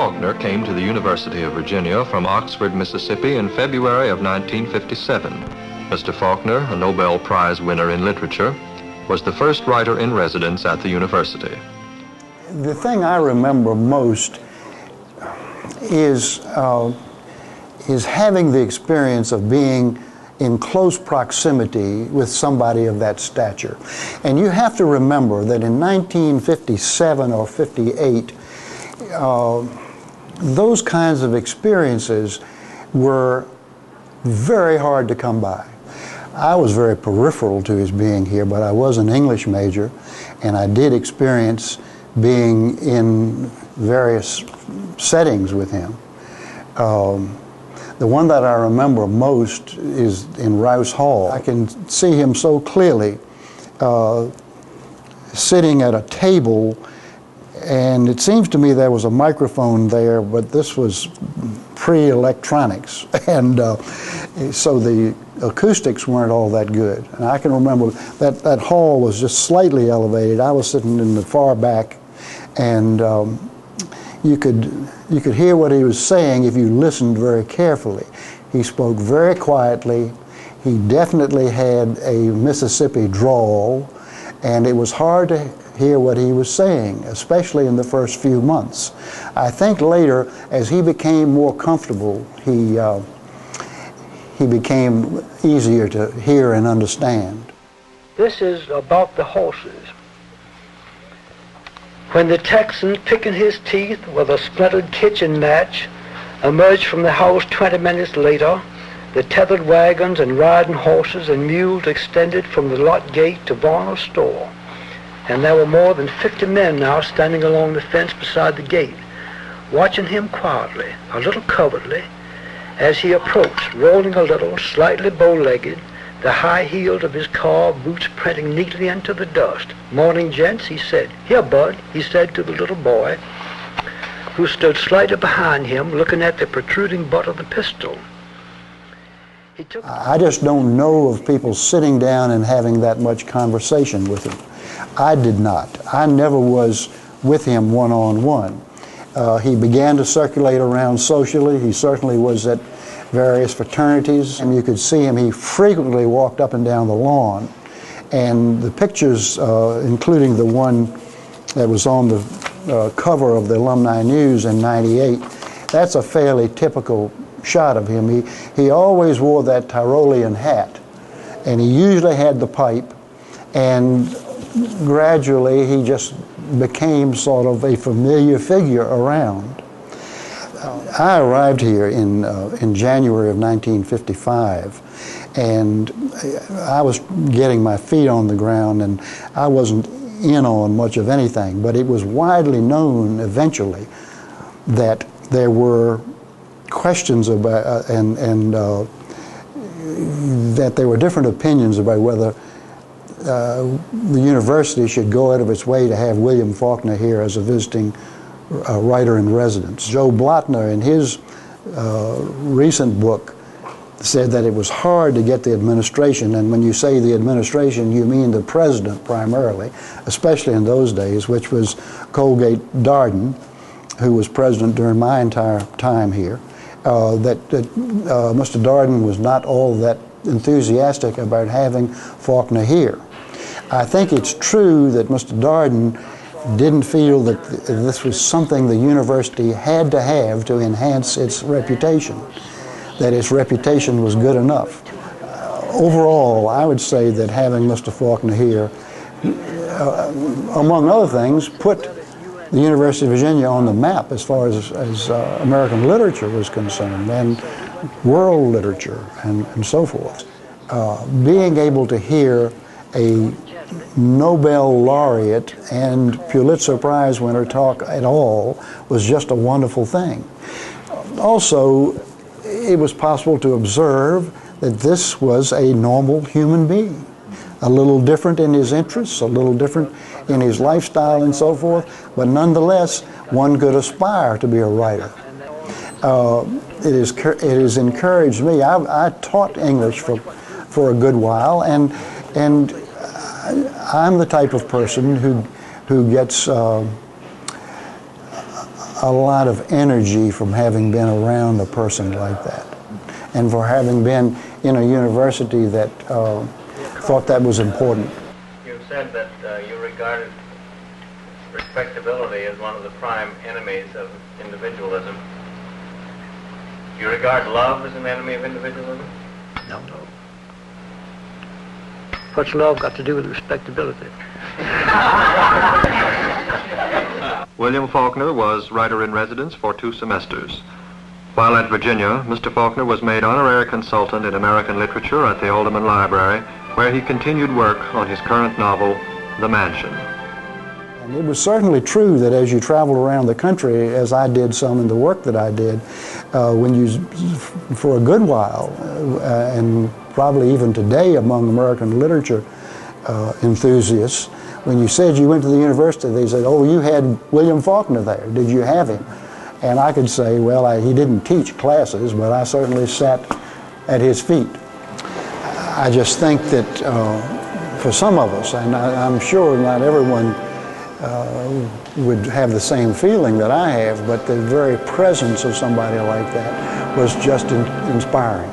Faulkner came to the University of Virginia from Oxford, Mississippi in February of 1957. Mr. Faulkner, a Nobel Prize winner in literature, was the first writer in residence at the university. The thing I remember most is having the experience of being in close proximity with somebody of that stature. And you have to remember that in 1957 or 58, those kinds of experiences were very hard to come by. I was very peripheral to his being here, but I was an English major, and I did experience being in various settings with him. The one that I remember most is in Rouse Hall. I can see him so clearly sitting at a table, and it seems to me there was a microphone there, but this was pre-electronics, and so the acoustics weren't all that good. And I can remember that hall was just slightly elevated. I was sitting in the far back, and you could hear what he was saying if you listened very carefully. He spoke very quietly. He definitely had a Mississippi drawl, and it was hard to hear what he was saying, especially in the first few months. I think later, as he became more comfortable, he became easier to hear and understand. This is about the horses. When the Texan, picking his teeth with a splintered kitchen match, emerged from the house 20 minutes later, the tethered wagons and riding horses and mules extended from the lot gate to Varner's store, and there were more than 50 men now standing along the fence beside the gate, watching him quietly, a little covertly, as he approached, rolling a little, slightly bow-legged, the high heels of his car boots printing neatly into the dust. "Morning, gents," he said. "Here, Bud," he said to the little boy, who stood slightly behind him, looking at the protruding butt of the pistol. I just don't know of people sitting down and having that much conversation with him. I did not. I never was with him one-on-one. He began to circulate around socially. He certainly was at various fraternities, and you could see him. He frequently walked up and down the lawn, and the pictures, including the one that was on the cover of the Alumni News in '98, that's a fairly typical shot of him. He always wore that Tyrolean hat, and he usually had the pipe, and gradually he just became sort of a familiar figure around. I arrived here in January of 1955, and I was getting my feet on the ground, and I wasn't in on much of anything, but it was widely known eventually that there were questions about, and that there were different opinions about whether the university should go out of its way to have William Faulkner here as a visiting writer in residence. Joe Blattner, in his recent book, said that it was hard to get the administration, and when you say the administration, you mean the president primarily, especially in those days, which was Colgate Darden, who was president during my entire time here, that Mr. Darden was not all that enthusiastic about having Faulkner here. I think it's true that Mr. Darden didn't feel that this was something the university had to have to enhance its reputation, that its reputation was good enough. Overall, I would say that having Mr. Faulkner here, among other things, put the University of Virginia on the map as far as American literature was concerned, and world literature, and so forth. Being able to hear a Nobel laureate and Pulitzer Prize winner talk at all was just a wonderful thing. Also, it was possible to observe that this was a normal human being, a little different in his interests, a little different in his lifestyle and so forth, but nonetheless, one could aspire to be a writer. It has encouraged me. I taught English for a good while, and I'm the type of person who gets a a lot of energy from having been around a person like that, and for having been in a university that thought that was important. You said that you regarded respectability as one of the prime enemies of individualism. Do you regard love as an enemy of individualism? No. What's love got to do with respectability? William Faulkner was writer-in-residence for 2 semesters. While at Virginia, Mr. Faulkner was made honorary consultant in American literature at the Alderman Library, where he continued work on his current novel, The Mansion. And it was certainly true that as you traveled around the country, as I did some in the work that I did, for a good while, and probably even today among American literature enthusiasts, when you said you went to the university, they said, "Oh, you had William Faulkner there. Did you have him?" And I could say, well, he didn't teach classes, but I certainly sat at his feet. I just think that for some of us, and I'm sure not everyone would have the same feeling that I have, but the very presence of somebody like that was just inspiring.